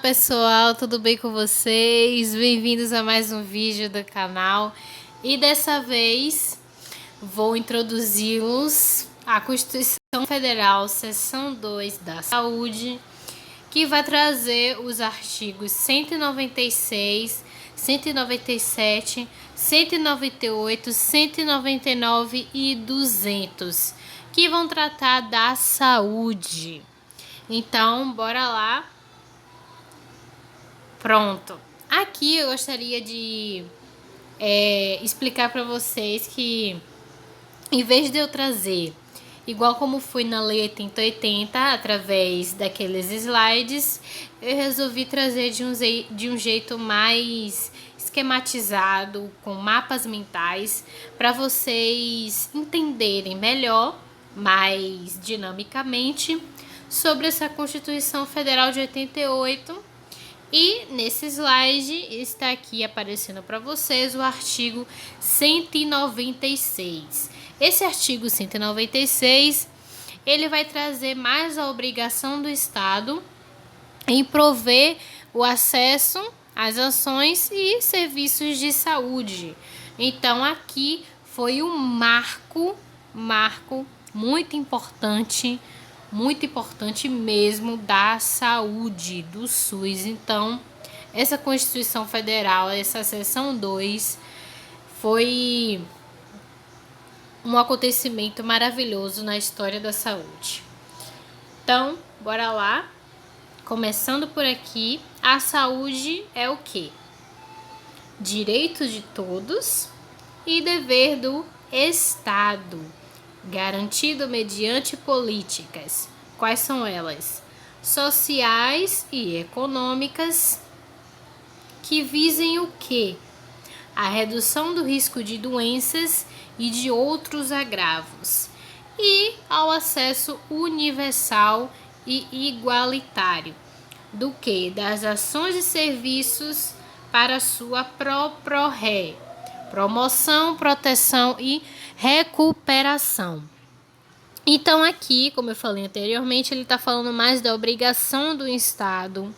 pessoal, tudo bem com vocês? Bem-vindos a mais um vídeo do canal. E dessa vez vou introduzi-los à Constituição Federal, seção 2 da Saúde, que vai trazer os artigos 196, 197, 198, 199 e 200, que vão tratar da saúde. Então, bora lá. Pronto. Aqui eu gostaria de explicar para vocês que, em vez de eu trazer, igual como fui na Lei 8080, através daqueles slides, eu resolvi trazer de um jeito mais esquematizado, com mapas mentais, para vocês entenderem melhor, mais dinamicamente, sobre essa Constituição Federal de 88. E nesse slide está aqui aparecendo para vocês o artigo 196. Esse artigo 196, ele vai trazer mais a obrigação do Estado em prover o acesso às ações e serviços de saúde. Então aqui foi um marco muito importante mesmo da saúde, do SUS. Então, essa Constituição Federal, essa seção 2, foi um acontecimento maravilhoso na história da saúde. Então, bora lá. Começando por aqui, a saúde é o quê? Direito de todos e dever do Estado, garantido mediante políticas. Quais são elas? Sociais e econômicas, que visem o quê? A redução do risco de doenças e de outros agravos, e ao acesso universal e igualitário do quê? Das ações e serviços para sua pró-pró-ré, promoção, proteção e recuperação. Então aqui, como eu falei anteriormente, ele está falando mais da obrigação do Estado,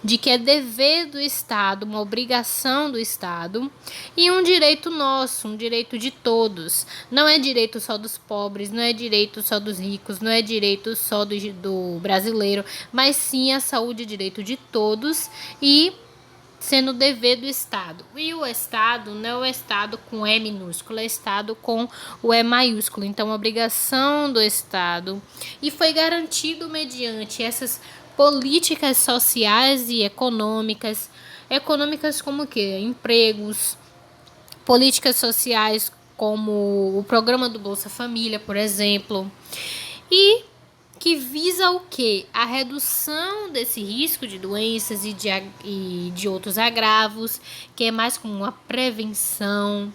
de que é dever do Estado, uma obrigação do Estado, e um direito nosso, um direito de todos. Não é direito só dos pobres, não é direito só dos ricos, não é direito só do brasileiro, mas sim a saúde é direito de todos e sendo dever do Estado. E o Estado não é o Estado com E minúsculo, é o Estado com o E maiúsculo. Então, a obrigação do Estado. E foi garantido mediante essas políticas sociais e econômicas. Econômicas como o quê? Empregos, políticas sociais como o programa do Bolsa Família, por exemplo. E que visa o quê? A redução desse risco de doenças e de outros agravos, que é mais como uma prevenção,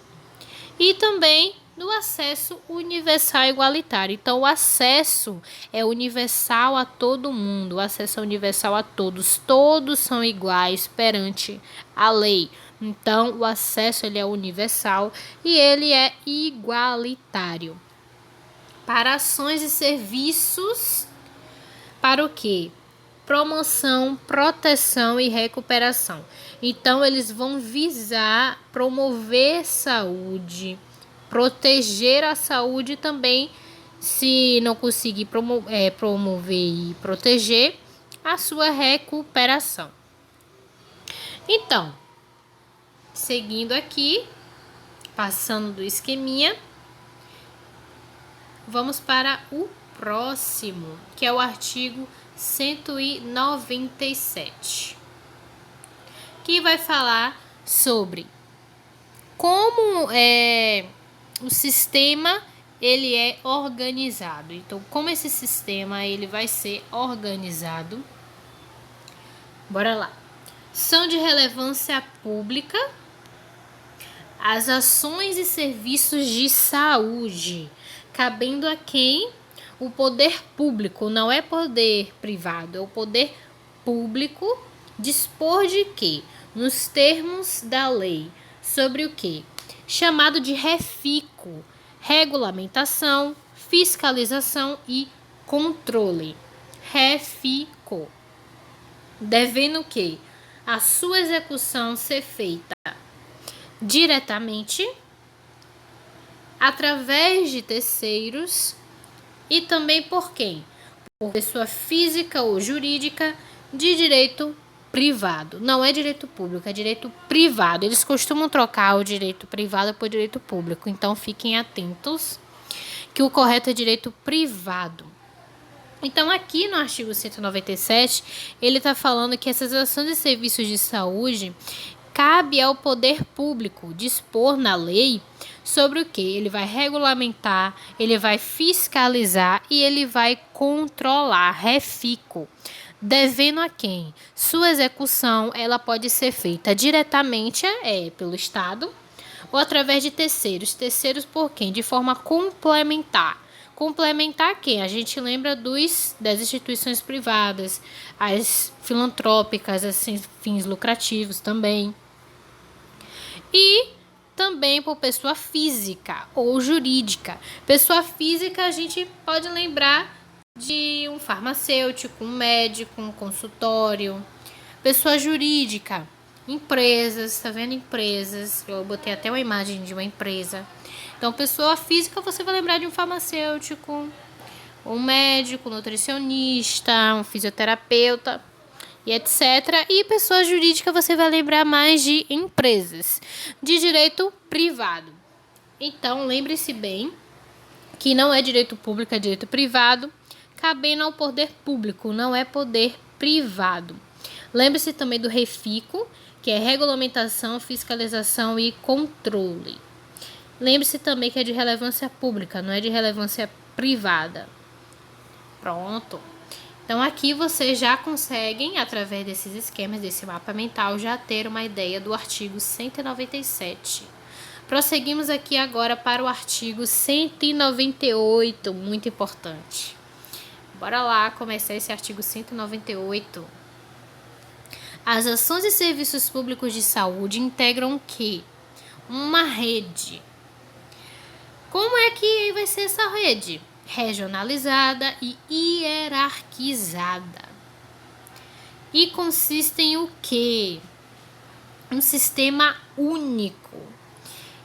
e também do acesso universal e igualitário. Então, o acesso é universal a todo mundo, o acesso é universal a todos, todos são iguais perante a lei. Então, o acesso ele é universal e ele é igualitário. Para ações e serviços, para o quê? Promoção, proteção e recuperação. Então, eles vão visar promover saúde, proteger a saúde também, se não conseguir promover e proteger, a sua recuperação. Então, seguindo aqui, passando do esqueminha, vamos para o próximo, que é o artigo 197, que vai falar sobre como o sistema ele é organizado. Então, como esse sistema ele vai ser organizado? Bora lá. São de relevância pública as ações e serviços de saúde, cabendo a quem? O poder público, não é poder privado, é o poder público dispor de quê? Nos termos da lei. Sobre o quê? Chamado de refico, regulamentação, fiscalização e controle. Refico. devendo que a sua execução ser feita diretamente, através de terceiros e também por quem? Por pessoa física ou jurídica de direito privado. Não é direito público, é direito privado. Eles costumam trocar o direito privado por direito público, então fiquem atentos que o correto é direito privado. Então, aqui no artigo 197, ele está falando que essas ações e serviços de saúde cabe ao poder público dispor na lei sobre o que? Ele vai regulamentar, ele vai fiscalizar e ele vai controlar, refico. Devendo a quem? Sua execução ela pode ser feita diretamente pelo Estado ou através de terceiros. Terceiros por quem? De forma complementar. Complementar quem? A gente lembra das instituições privadas, as filantrópicas, assim, fins lucrativos também. E também por pessoa física ou jurídica. Pessoa física a gente pode lembrar de um farmacêutico, um médico, um consultório. Pessoa jurídica, empresas, tá vendo? Empresas, eu botei até uma imagem de uma empresa. Então, pessoa física, você vai lembrar de um farmacêutico, um médico, um nutricionista, um fisioterapeuta e etc. E pessoa jurídica, você vai lembrar mais de empresas de direito privado. Então, lembre-se bem que não é direito público, é direito privado, cabendo ao poder público, não é poder privado. Lembre-se também do REFICO, que é regulamentação, fiscalização e controle. Lembre-se também que é de relevância pública, não é de relevância privada. Pronto. Então, aqui vocês já conseguem, através desses esquemas, desse mapa mental, já ter uma ideia do artigo 197. Prosseguimos aqui agora para o artigo 198, muito importante. Bora lá começar esse artigo 198. As ações e serviços públicos de saúde integram o quê? Uma rede. Como é que vai ser essa rede? Regionalizada e hierarquizada. E consiste em o quê? Um sistema único.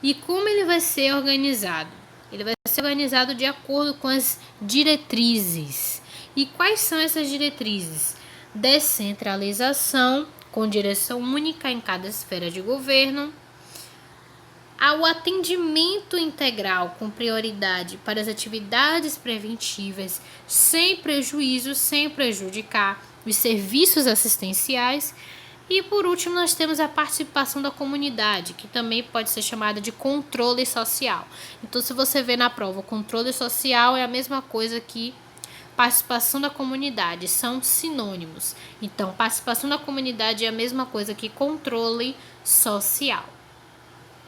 E como ele vai ser organizado? Ele vai ser organizado de acordo com as diretrizes. E quais são essas diretrizes? Descentralização, com direção única em cada esfera de governo. Ao atendimento integral com prioridade para as atividades preventivas, sem prejuízo, sem prejudicar os serviços assistenciais. E por último, nós temos a participação da comunidade, que também pode ser chamada de controle social. Então, se você vê na prova, controle social é a mesma coisa que participação da comunidade, são sinônimos. Então, participação da comunidade é a mesma coisa que controle social.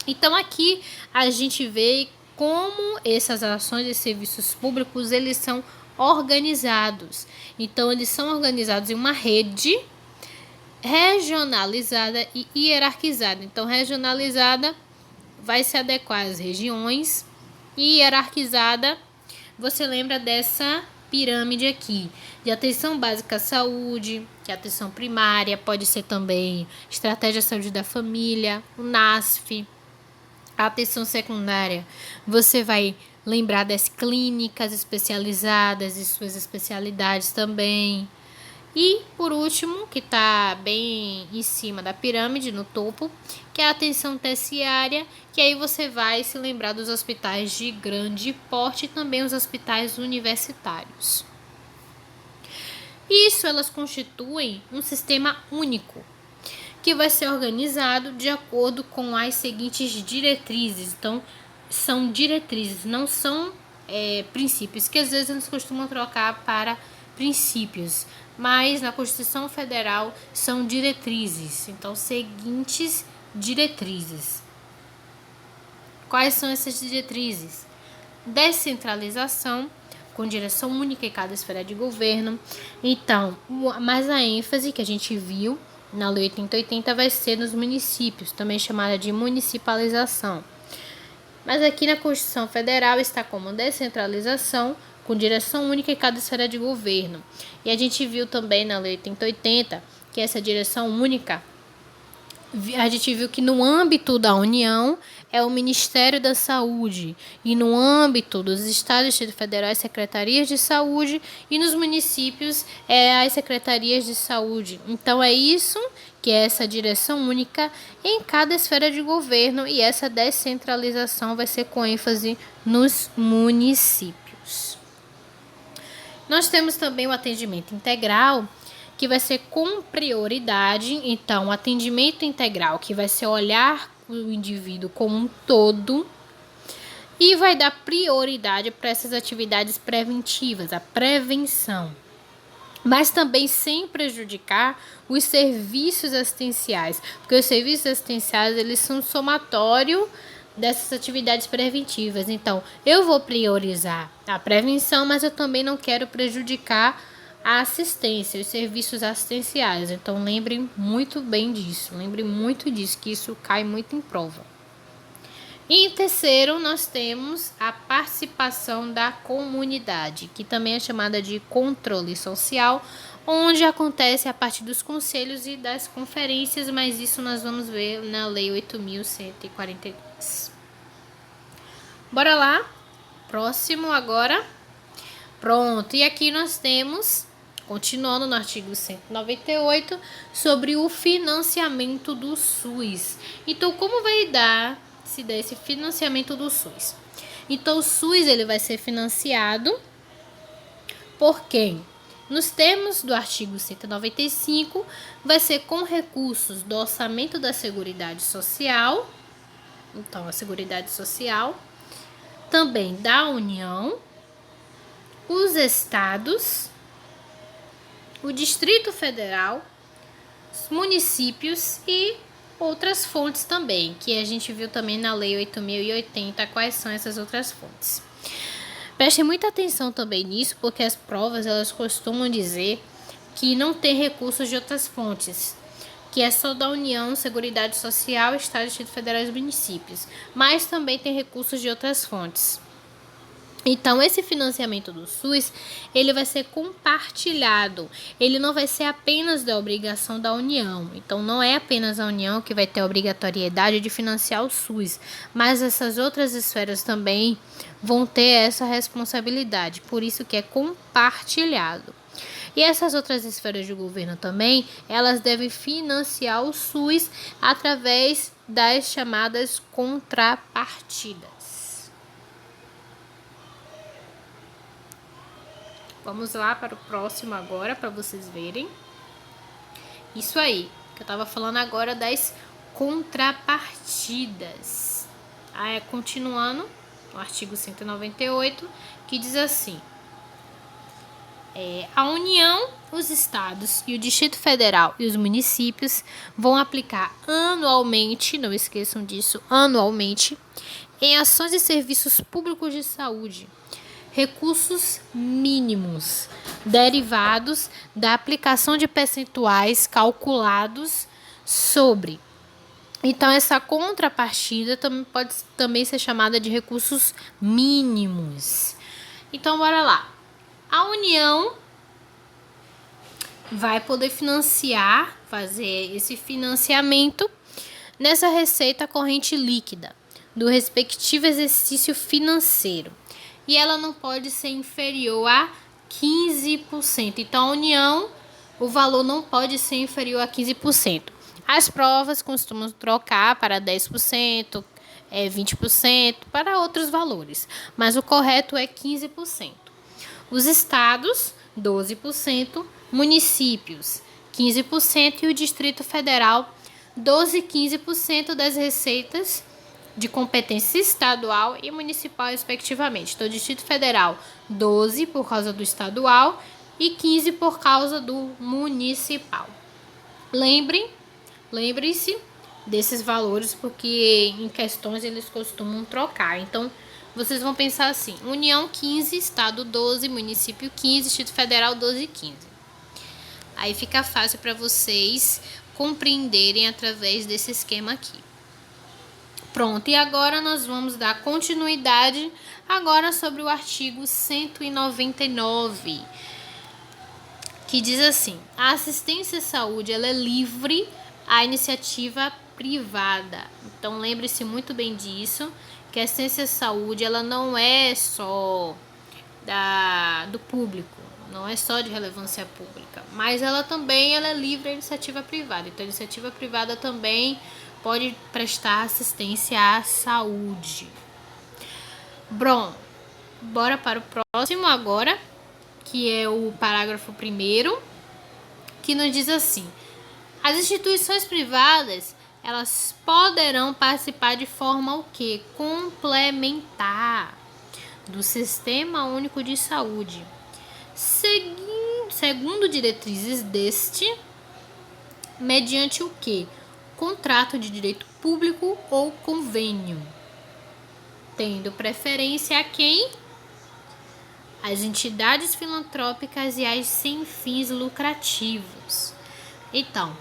Então, aqui a gente vê como essas ações e serviços públicos, eles são organizados. Então, eles são organizados em uma rede regionalizada e hierarquizada. Então, regionalizada vai se adequar às regiões e hierarquizada, você lembra dessa pirâmide aqui, de atenção básica à saúde, que é atenção primária, pode ser também estratégia de saúde da família, o NASF. A atenção secundária, você vai lembrar das clínicas especializadas e suas especialidades também. E, por último, que está bem em cima da pirâmide, no topo, que é a atenção terciária, que aí você vai se lembrar dos hospitais de grande porte e também os hospitais universitários. Isso, elas constituem um sistema único, que vai ser organizado de acordo com as seguintes diretrizes. Então, são diretrizes, não são princípios, que às vezes eles costumam trocar para princípios, mas na Constituição Federal são diretrizes. Então, seguintes diretrizes. Quais são essas diretrizes? Descentralização, com direção única em cada esfera de governo. Então, mais a ênfase que a gente viu na Lei 8080 vai ser nos municípios, também chamada de municipalização. Mas aqui na Constituição Federal está como descentralização, com direção única em cada esfera de governo. E a gente viu também na Lei 8080 que é essa direção única, a gente viu que no âmbito da União é o Ministério da Saúde e no âmbito dos estados e Distrito Federal as secretarias de saúde e nos municípios as secretarias de saúde. Então é isso que é essa direção única em cada esfera de governo e essa descentralização vai ser com ênfase nos municípios. Nós temos também o atendimento integral, que vai ser com prioridade. Então, o atendimento integral, que vai ser olhar o indivíduo como um todo e vai dar prioridade para essas atividades preventivas, a prevenção. Mas também sem prejudicar os serviços assistenciais, porque os serviços assistenciais eles são somatório dessas atividades preventivas. Então, eu vou priorizar a prevenção, mas eu também não quero prejudicar a assistência, os serviços assistenciais. Então, lembrem muito bem disso. Lembrem muito disso, que isso cai muito em prova. E em terceiro, nós temos a participação da comunidade, que também é chamada de controle social, onde acontece a partir dos conselhos e das conferências, mas isso nós vamos ver na Lei 8.142. Bora lá? Próximo agora. Pronto, e aqui nós temos, continuando no artigo 198, sobre o financiamento do SUS. Então, como vai se dar esse financiamento do SUS? Então, o SUS ele vai ser financiado por quem? Nos termos do artigo 195, vai ser com recursos do orçamento da Seguridade Social, então a Seguridade Social, também da União, os estados, o Distrito Federal, os municípios e outras fontes também, que a gente viu também na Lei 8.080 quais são essas outras fontes. Prestem muita atenção também nisso, porque as provas elas costumam dizer que não tem recursos de outras fontes, que é só da União, Seguridade Social, Estado, Distrito Federal e municípios, mas também tem recursos de outras fontes. Então, esse financiamento do SUS, ele vai ser compartilhado. Ele não vai ser apenas da obrigação da União. Então, não é apenas a União que vai ter a obrigatoriedade de financiar o SUS, mas essas outras esferas também vão ter essa responsabilidade. Por isso que é compartilhado. E essas outras esferas de governo também, elas devem financiar o SUS através das chamadas contrapartidas. Vamos lá para o próximo agora, para vocês verem. Isso aí, que eu estava falando agora das contrapartidas. Continuando, no artigo 198, que diz assim: a União, os estados e o Distrito Federal e os municípios vão aplicar anualmente, não esqueçam disso, anualmente, em ações e serviços públicos de saúde, recursos mínimos derivados da aplicação de percentuais calculados sobre. Então, essa contrapartida pode também ser chamada de recursos mínimos. Então, bora lá. A União vai poder fazer esse financiamento nessa receita corrente líquida do respectivo exercício financeiro. E ela não pode ser inferior a 15%. Então, a União, o valor não pode ser inferior a 15%. As provas costumam trocar para 10%, 20%, para outros valores. Mas o correto é 15%. Os estados, 12%, municípios, 15% e o Distrito Federal, 12% e 15% das receitas de competência estadual e municipal, respectivamente. Então, o Distrito Federal, 12% por causa do estadual e 15% por causa do municipal. Lembrem-se desses valores, porque em questões eles costumam trocar. Então, vocês vão pensar assim: União 15%, Estado 12%, município 15%, Distrito Federal 12% e 15%. Aí fica fácil para vocês compreenderem através desse esquema aqui. Pronto, e agora nós vamos dar continuidade agora sobre o artigo 199, que diz assim: a assistência à saúde ela é livre à iniciativa privada. Então lembre-se muito bem disso, que a assistência à saúde ela não é só do público, não é só de relevância pública, mas ela é livre à iniciativa privada. Então a iniciativa privada também pode prestar assistência à saúde. Bom, bora para o próximo agora, que é o parágrafo 1º, que nos diz assim: as instituições privadas, elas poderão participar de forma o quê? Complementar do Sistema Único de Saúde, segundo diretrizes deste, mediante o quê? Contrato de direito público ou convênio, tendo preferência a quem? As entidades filantrópicas e as sem fins lucrativos. Então,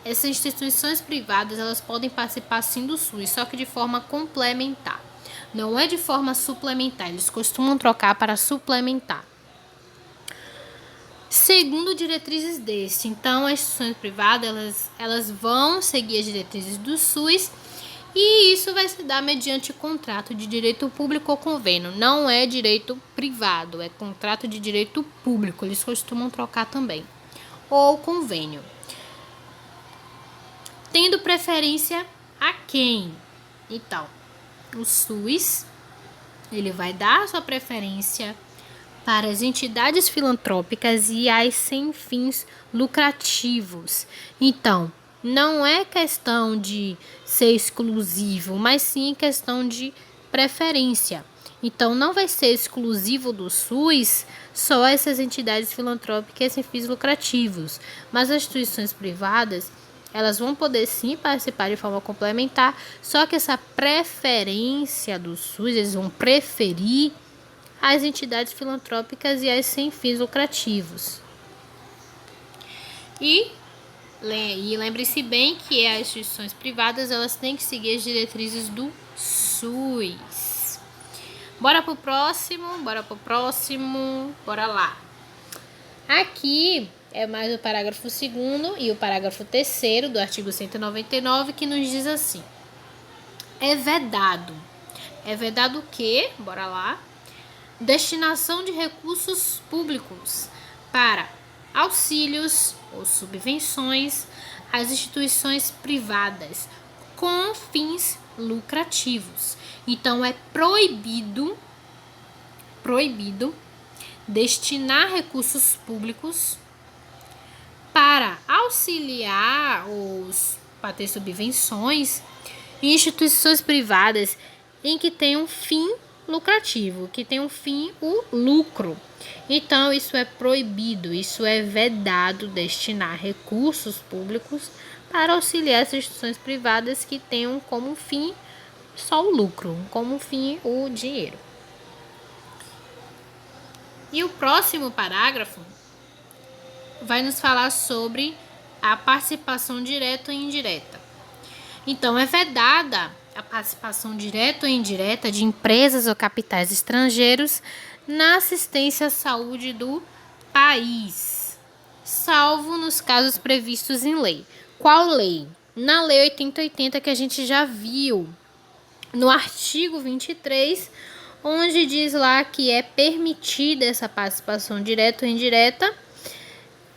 essas instituições privadas, elas podem participar sim do SUS, só que de forma complementar. Não é de forma suplementar, eles costumam trocar para suplementar. Segundo diretrizes deste, então as instituições privadas, elas vão seguir as diretrizes do SUS, e isso vai se dar mediante contrato de direito público ou convênio. Não é direito privado, é contrato de direito público, eles costumam trocar também. Ou convênio. Tendo preferência a quem? Então, o SUS, ele vai dar sua preferência para as entidades filantrópicas e as sem fins lucrativos. Então, não é questão de ser exclusivo, mas sim questão de preferência. Então, não vai ser exclusivo do SUS só essas entidades filantrópicas sem fins lucrativos, mas as instituições privadas, elas vão poder sim participar de forma complementar, só que essa preferência do SUS, eles vão preferir as entidades filantrópicas e as sem fins lucrativos. E lembre-se bem que as instituições privadas, elas têm que seguir as diretrizes do SUS. Bora pro próximo, bora lá. Aqui é mais o parágrafo 2º e o parágrafo 3º do artigo 199, que nos diz assim: é vedado o quê? Bora lá. Destinação de recursos públicos para auxílios ou subvenções às instituições privadas com fins lucrativos. Então, é proibido destinar recursos públicos para auxiliar para ter subvenções em instituições privadas em que tem um fim lucrativo, que tem um fim, o lucro. Então, isso é proibido, isso é vedado, destinar recursos públicos para auxiliar as instituições privadas que tenham como fim só o lucro, como fim o dinheiro. E o próximo parágrafo vai nos falar sobre a participação direta e indireta. Então, é vedada a participação direta ou indireta de empresas ou capitais estrangeiros na assistência à saúde do país, salvo nos casos previstos em lei. Qual lei? Na Lei 8080, que a gente já viu, no artigo 23, onde diz lá que é permitida essa participação direta ou indireta,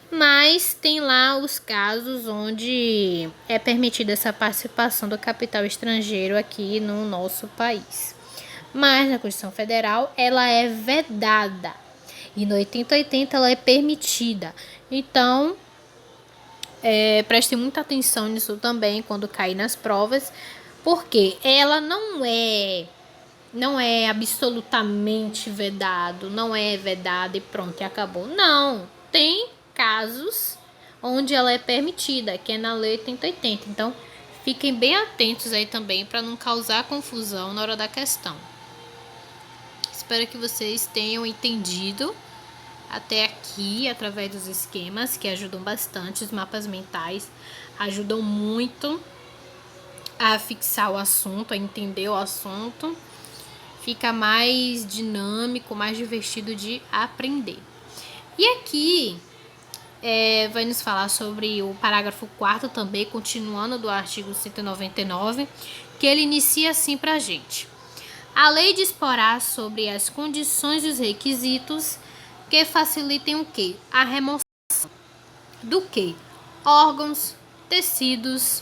mas tem lá os casos onde é permitida essa participação do capital estrangeiro aqui no nosso país. Mas na Constituição Federal ela é vedada e no 8080 ela é permitida. Então, preste muita atenção nisso também quando cair nas provas, porque ela não é absolutamente vedado, não é vedada e pronto, e acabou. Não, tem casos onde ela é permitida, que é na Lei 8080. Então, fiquem bem atentos aí também para não causar confusão na hora da questão. Espero que vocês tenham entendido até aqui através dos esquemas, que ajudam bastante. Os mapas mentais ajudam muito a fixar o assunto, a entender o assunto. Fica mais dinâmico, mais divertido de aprender. E aqui vai nos falar sobre o parágrafo 4º também, continuando do artigo 199, que ele inicia assim para a gente. A lei disporá sobre as condições e os requisitos que facilitem o quê? A remoção do quê? Órgãos, tecidos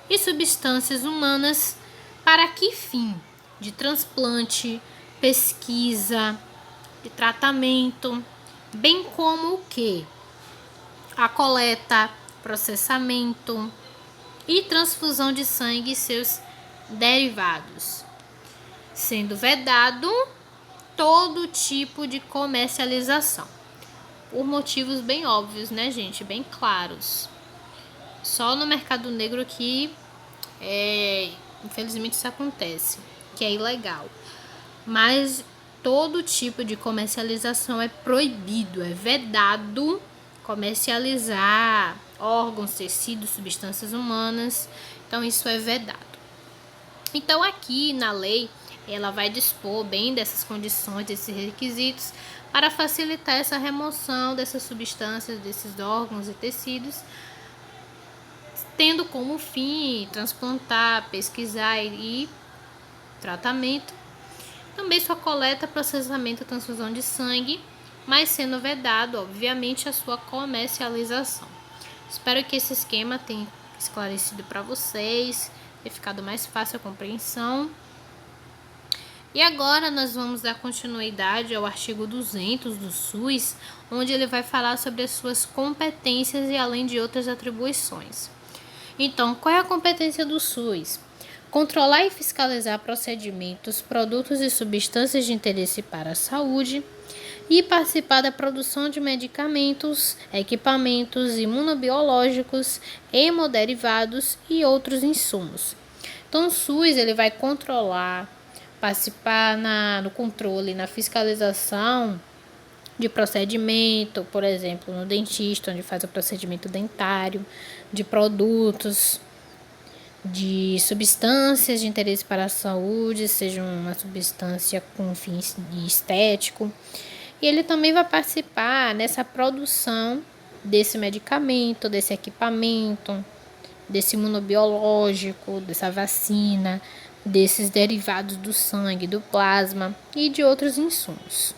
e substâncias humanas para que fim? De transplante, pesquisa, de tratamento, bem como o quê? A coleta, processamento e transfusão de sangue e seus derivados, sendo vedado todo tipo de comercialização. Por motivos bem óbvios, né, gente? Bem claros. Só no mercado negro que, infelizmente, isso acontece, que é ilegal. Mas todo tipo de comercialização é proibido, é vedado comercializar órgãos, tecidos, substâncias humanas. Então, isso é vedado. Então, aqui na lei, ela vai dispor bem dessas condições, desses requisitos, para facilitar essa remoção dessas substâncias, desses órgãos e tecidos, tendo como fim transplantar, pesquisar e tratamento. Também sua coleta, processamento e transfusão de sangue, mas sendo vedado, obviamente, a sua comercialização. Espero que esse esquema tenha esclarecido para vocês, tenha ficado mais fácil a compreensão. E agora nós vamos dar continuidade ao artigo 200 do SUS, onde ele vai falar sobre as suas competências e além de outras atribuições. Então, qual é a competência do SUS? Controlar e fiscalizar procedimentos, produtos e substâncias de interesse para a saúde e participar da produção de medicamentos, equipamentos imunobiológicos, hemoderivados e outros insumos. Então, o SUS ele vai controlar, participar no controle, na fiscalização de procedimento, por exemplo, no dentista, onde faz o procedimento dentário, de produtos, de substâncias de interesse para a saúde, seja uma substância com fim estético. E ele também vai participar nessa produção desse medicamento, desse equipamento, desse imunobiológico, dessa vacina, desses derivados do sangue, do plasma e de outros insumos.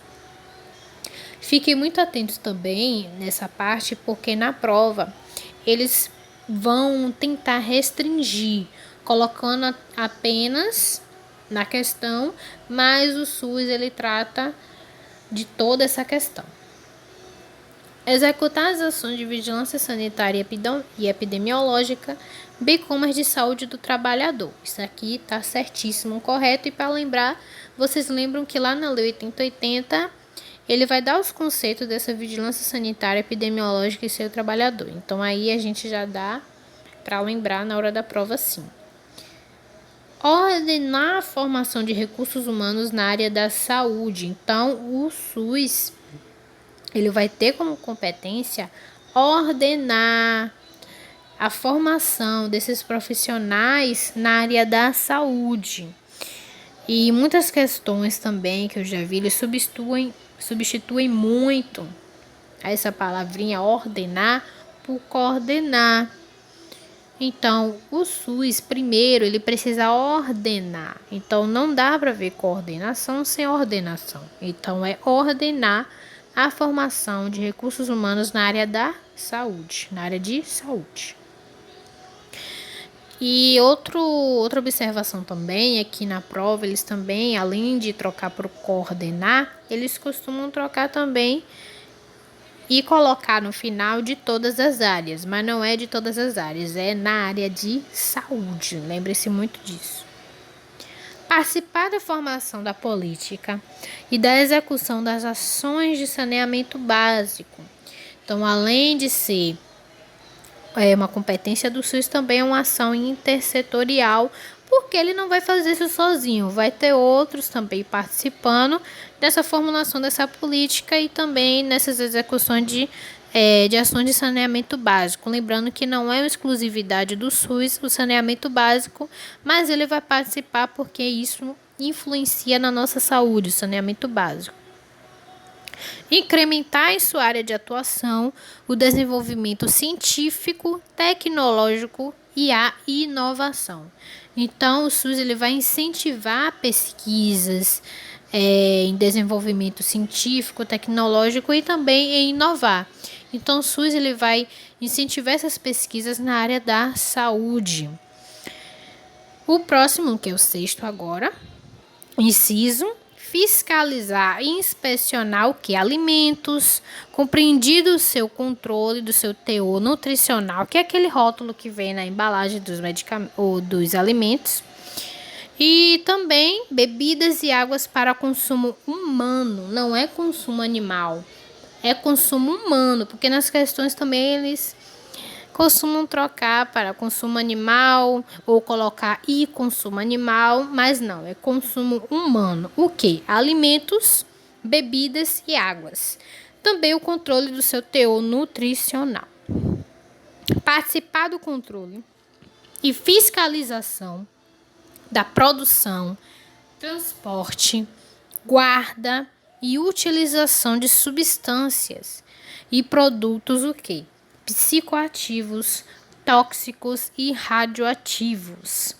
Fiquem muito atentos também nessa parte, porque na prova eles vão tentar restringir, colocando apenas na questão, mas o SUS ele trata de toda essa questão. Executar as ações de vigilância sanitária e epidemiológica, bem como as de saúde do trabalhador. Isso aqui está certíssimo, correto. E para lembrar, vocês lembram que lá na Lei 8080, ele vai dar os conceitos dessa vigilância sanitária, epidemiológica e seu trabalhador. Então, aí a gente já dá para lembrar na hora da prova, sim. Ordenar a formação de recursos humanos na área da saúde. Então, o SUS ele vai ter como competência ordenar a formação desses profissionais na área da saúde. E muitas questões também que eu já vi, eles substituem muito essa palavrinha ordenar por coordenar. Então, o SUS, primeiro, ele precisa ordenar. Então, não dá para ver coordenação sem ordenação. Então, é ordenar a formação de recursos humanos na área da saúde, na área de saúde. E outra observação também é que na prova eles também, além de trocar por coordenar, eles costumam trocar também e colocar no final de todas as áreas, mas não é de todas as áreas, é na área de saúde, lembre-se muito disso. Participar da formação da política e da execução das ações de saneamento básico. Então, além de ser uma competência do SUS, também é uma ação intersetorial, porque ele não vai fazer isso sozinho, vai ter outros também participando dessa formulação dessa política e também nessas execuções de ações de saneamento básico. Lembrando que não é uma exclusividade do SUS o saneamento básico, mas ele vai participar porque isso influencia na nossa saúde, o saneamento básico. Incrementar em sua área de atuação o desenvolvimento científico, tecnológico e a inovação. Então, o SUS ele vai incentivar pesquisas em desenvolvimento científico, tecnológico e também em inovar. Então, o SUS ele vai incentivar essas pesquisas na área da saúde. O próximo, que é o sexto agora, inciso, fiscalizar e inspecionar o que? Alimentos, compreendido o seu controle do seu teor nutricional, que é aquele rótulo que vem na embalagem dos medicamentos ou dos alimentos. E também bebidas e águas para consumo humano, não é consumo animal, é consumo humano, porque nas questões também eles costumam trocar para consumo animal ou colocar e consumo animal, mas não, é consumo humano. O que? Alimentos, bebidas e águas. Também o controle do seu teor nutricional. Participar do controle e fiscalização da produção, transporte, guarda e utilização de substâncias e produtos o quê? Psicoativos, tóxicos e radioativos.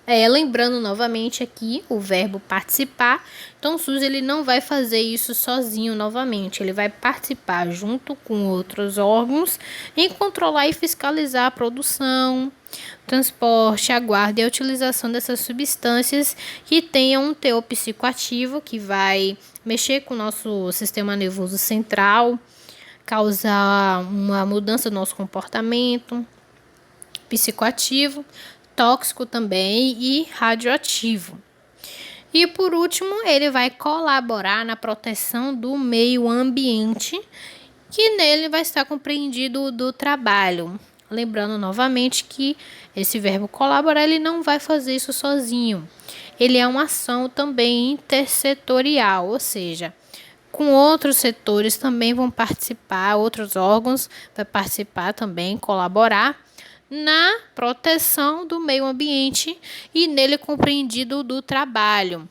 Lembrando novamente aqui o verbo participar. Então, o SUS ele não vai fazer isso sozinho novamente. Ele vai participar junto com outros órgãos em controlar e fiscalizar a produção, transporte, a guarda e a utilização dessas substâncias que tenham um teor psicoativo, que vai mexer com o nosso sistema nervoso central, causar uma mudança no nosso comportamento, psicoativo, tóxico também e radioativo. E por último, ele vai colaborar na proteção do meio ambiente, que nele vai estar compreendido do trabalho. Lembrando novamente que esse verbo colaborar, ele não vai fazer isso sozinho. Ele é uma ação também intersetorial, ou seja, com outros setores também vão participar, outros órgãos vão participar também, colaborar na proteção do meio ambiente e nele compreendido do trabalho.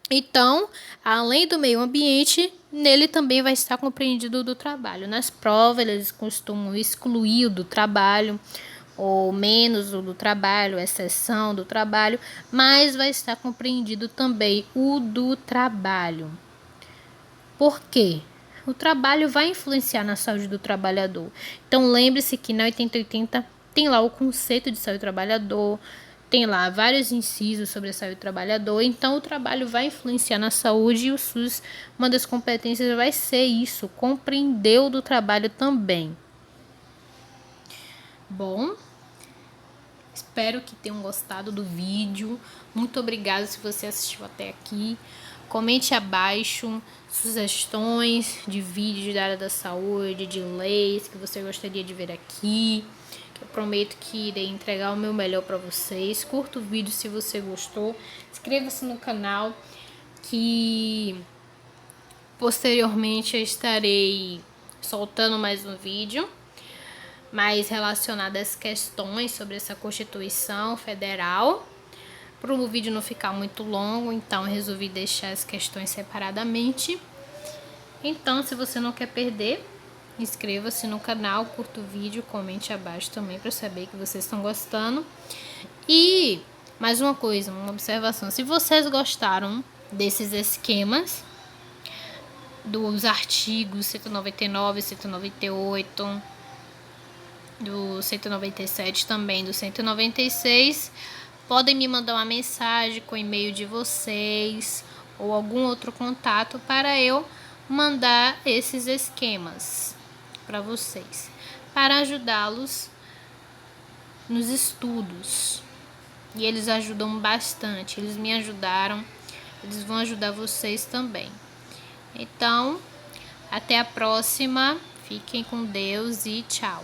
Então, além do meio ambiente, nele também vai estar compreendido do trabalho. Nas provas, eles costumam excluir o do trabalho, ou menos o do trabalho, exceção do trabalho, mas vai estar compreendido também o do trabalho. Por quê? O trabalho vai influenciar na saúde do trabalhador. Então, lembre-se que na 8080 tem lá o conceito de saúde do trabalhador, tem lá vários incisos sobre a saúde do trabalhador. Então, o trabalho vai influenciar na saúde e o SUS, uma das competências vai ser isso, compreender o do trabalho também. Bom, espero que tenham gostado do vídeo. Muito obrigada se você assistiu até aqui. Comente abaixo sugestões de vídeos da área da saúde, de leis que você gostaria de ver aqui. Eu prometo que irei entregar o meu melhor para vocês. Curta o vídeo se você gostou. Inscreva-se no canal que posteriormente eu estarei soltando mais um vídeo mais relacionado às questões sobre essa Constituição Federal. Para o vídeo não ficar muito longo, então eu resolvi deixar as questões separadamente. Então, se você não quer perder, inscreva-se no canal, curta o vídeo, comente abaixo também para saber que vocês estão gostando. E mais uma coisa, uma observação. Se vocês gostaram desses esquemas, dos artigos 199, 198, do 197 também, do 196, podem me mandar uma mensagem com o e-mail de vocês ou algum outro contato para eu mandar esses esquemas para vocês, para ajudá-los nos estudos. E eles ajudam bastante, eles me ajudaram, eles vão ajudar vocês também. Então, até a próxima, fiquem com Deus e tchau.